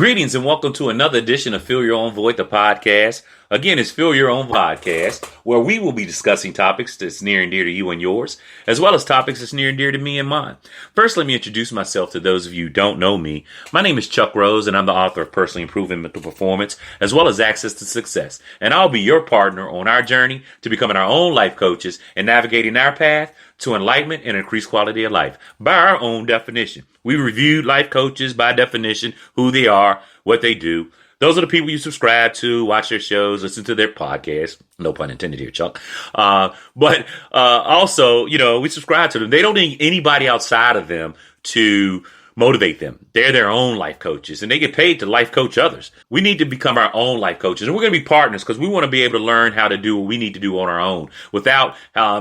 Greetings and welcome to another edition of Fill Your Own Void, the podcast. Again, it's Fill Your Own Podcast, where we will be discussing topics that's near and dear to you and yours, as well as topics that's near and dear to me and mine. First, let me introduce myself to those of you who don't know me. My name is Chuck Rose, and I'm the author of Personally Improving Mental Performance, as well as Access to Success. And I'll be your partner on our journey to becoming our own life coaches and navigating our path to enlightenment and increased quality of life by our own definition. We reviewed life coaches by definition, who they are, what they do. Those are the people you subscribe to, watch their shows, listen to their podcasts. No pun intended here, Chuck. But also, we subscribe to them. They don't need anybody outside of them to motivate them. They're their own life coaches, and they get paid to life coach others. We need to become our own life coaches, and we're going to be partners because we want to be able to learn how to do what we need to do on our own without,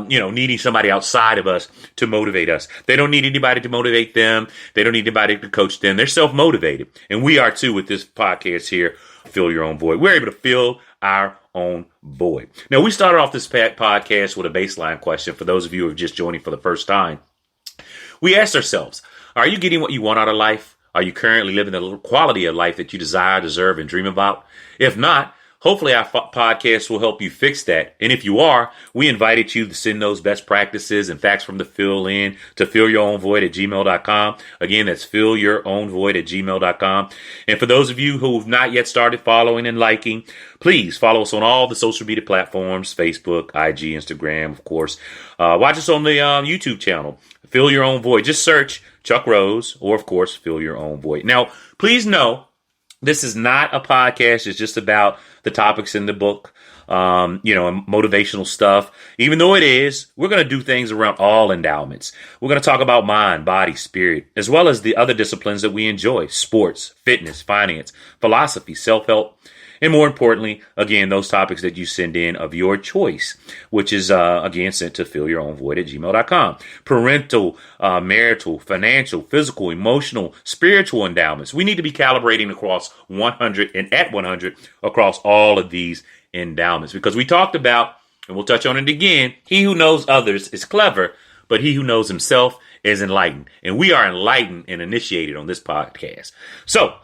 needing somebody outside of us to motivate us. They don't need anybody to motivate them. They don't need anybody to coach them. They're self-motivated, and we are too with this podcast here, Fill Your Own Void. We're able to fill our own void. Now, we started off this podcast with a baseline question for those of you who are just joining for the first time. We asked ourselves, are you getting what you want out of life? Are you currently living the quality of life that you desire, deserve, and dream about? If not, hopefully our podcast will help you fix that. And if you are, we invited you to send those best practices and facts from the fill in to fillyourownvoid@gmail.com. Again, that's fillyourownvoid@gmail.com. And for those of you who have not yet started following and liking, please follow us on all the social media platforms, Facebook, IG, Instagram, of course. Watch us on the YouTube channel, Fill Your Own Void. Just search Chuck Rose or, of course, Fill Your Own Void. Now, please know, this is not a podcast. It's just about the topics in the book, and motivational stuff. Even though it is, we're going to do things around all endowments. We're going to talk about mind, body, spirit, as well as the other disciplines that we enjoy: sports, fitness, finance, philosophy, self-help, and more importantly, again, those topics that you send in of your choice, which is, again, sent to fillyourownvoid@gmail.com. Parental, marital, financial, physical, emotional, spiritual endowments. We need to be calibrating across 100 and at 100 across all of these endowments, because we talked about, and we'll touch on it again, he who knows others is clever, but he who knows himself is enlightened. And we are enlightened and initiated on this podcast. So,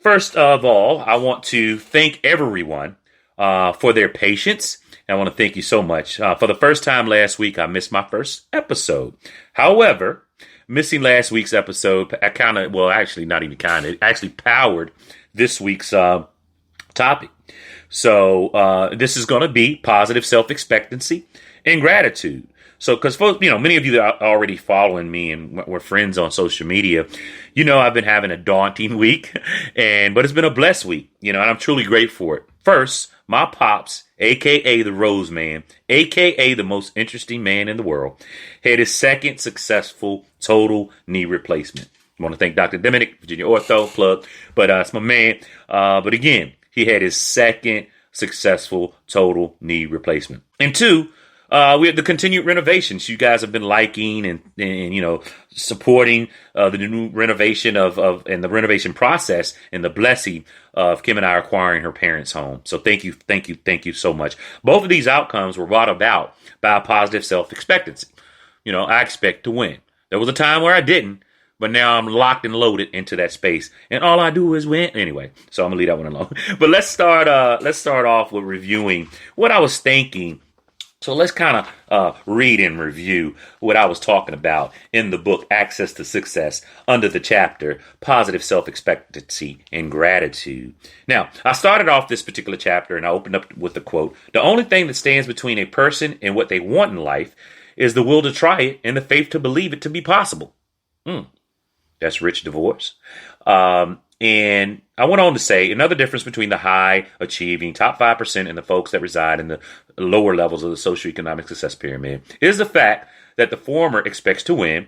first of all, I want to thank everyone for their patience. I want to thank you so much. For the first time last week, I missed my first episode. However, missing last week's episode, it actually powered this week's topic. So this is going to be positive self-expectancy and gratitude. So, because many of you that are already following me and we're friends on social media, I've been having a daunting week, but it's been a blessed week, and I'm truly grateful for it. First, my pops, a.k.a. the Rose Man, a.k.a. the most interesting man in the world, had his second successful total knee replacement. I want to thank Dr. Dominic, Virginia Ortho, plug, but it's my man. But again, he had his second successful total knee replacement. And two, we have the continued renovations. You guys have been liking and supporting the new renovation of and the renovation process and the blessing of Kim and I acquiring her parents' home. So thank you so much. Both of these outcomes were brought about by a positive self-expectancy. I expect to win. There was a time where I didn't, but now I'm locked and loaded into that space, and all I do is win. Anyway, so I'm gonna leave that one alone. But let's start off with reviewing what I was thinking. So let's kind of read and review what I was talking about in the book, Access to Success, under the chapter, Positive Self-Expectancy and Gratitude. Now, I started off this particular chapter and I opened up with the quote, "The only thing that stands between a person and what they want in life is the will to try it and the faith to believe it to be possible." That's Rich Divorce. And I went on to say another difference between the high achieving top 5% and the folks that reside in the lower levels of the socioeconomic success pyramid is the fact that the former expects to win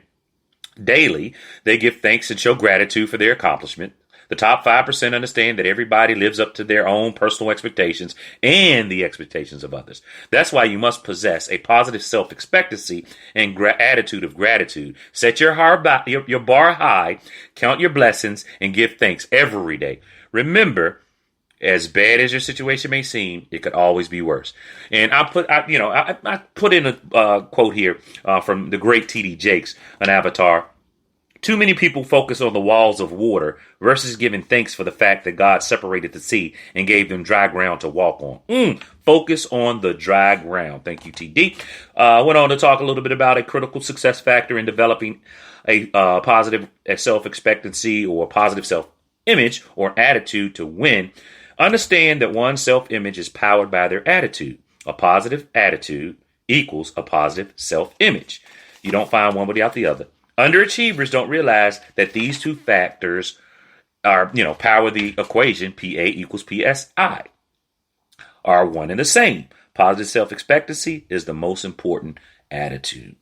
daily. They give thanks and show gratitude for their accomplishment. The top 5% understand that everybody lives up to their own personal expectations and the expectations of others. That's why you must possess a positive self-expectancy and attitude of gratitude. Set your bar high, count your blessings, and give thanks every day. Remember, as bad as your situation may seem, it could always be worse. And I put in a quote here from the great T.D. Jakes, an avatar Too many people focus on the walls of water versus giving thanks for the fact that God separated the sea and gave them dry ground to walk on. Focus on the dry ground. Thank you, TD. Went on to talk a little bit about a critical success factor in developing a positive self-expectancy or positive self-image or attitude to win. Understand that one's self-image is powered by their attitude. A positive attitude equals a positive self-image. You don't find one without the other. Underachievers don't realize that these two factors are, power the equation, PA equals PSI, are one and the same. Positive self-expectancy is the most important attitude.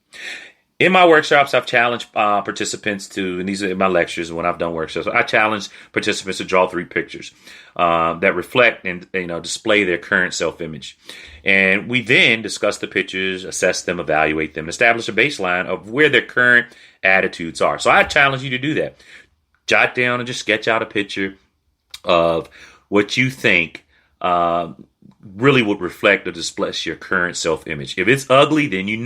In my workshops, I've challenged participants to, and these are in my lectures when I've done workshops, I challenge participants to draw 3 pictures that reflect and display their current self-image. And we then discuss the pictures, assess them, evaluate them, establish a baseline of where their current attitudes are. So I challenge you to do that. Jot down and just sketch out a picture of what you think really would reflect or display your current self-image. If it's ugly, then you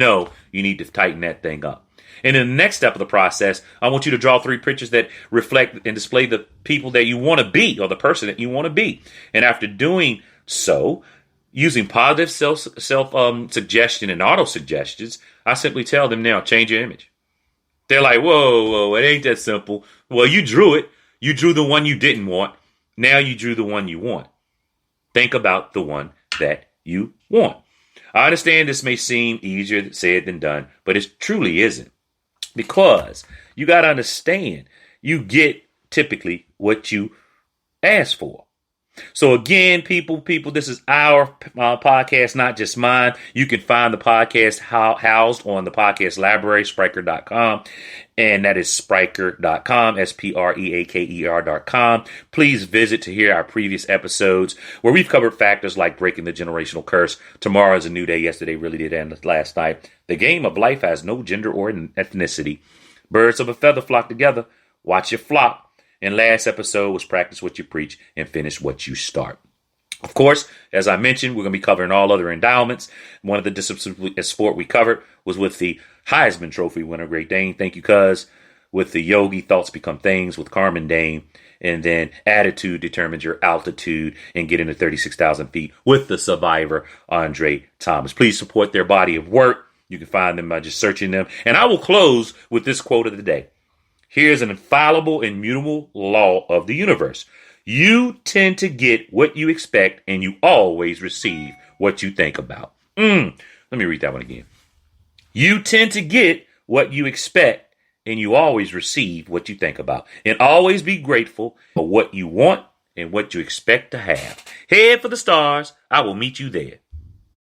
need to tighten that thing up. And in the next step of the process, I want you to draw 3 pictures that reflect and display the people that you want to be or the person that you want to be. And after doing so, using positive self-suggestion and auto-suggestions, I simply tell them now, change your image. They're like, whoa, it ain't that simple. Well, you drew it. You drew the one you didn't want. Now you drew the one you want. Think about the one that you want. I understand this may seem easier said than done, but it truly isn't. Because you got to understand, you get typically what you ask for. So again, people, this is our podcast, not just mine. You can find the podcast housed on the podcast library, Spreaker.com. And that is Spreaker.com, Spreaker.com. Please visit to hear our previous episodes where we've covered factors like breaking the generational curse. Tomorrow is a new day. Yesterday really did end last night. The game of life has no gender or ethnicity. Birds of a feather flock together. Watch your flock. And last episode was practice what you preach and finish what you start. Of course, as I mentioned, we're going to be covering all other endowments. One of the disciplines of sport we covered was with the Heisman Trophy winner, Great Dane. Thank you, cuz. With the Yogi, thoughts become things with Carmen Dane. And then attitude determines your altitude and getting to 36,000 feet with the survivor, Andre Thomas. Please support their body of work. You can find them by just searching them. And I will close with this quote of the day. Here's an infallible, immutable law of the universe. You tend to get what you expect, and you always receive what you think about. Let me read that one again. You tend to get what you expect, and you always receive what you think about. And always be grateful for what you want and what you expect to have. Head for the stars. I will meet you there.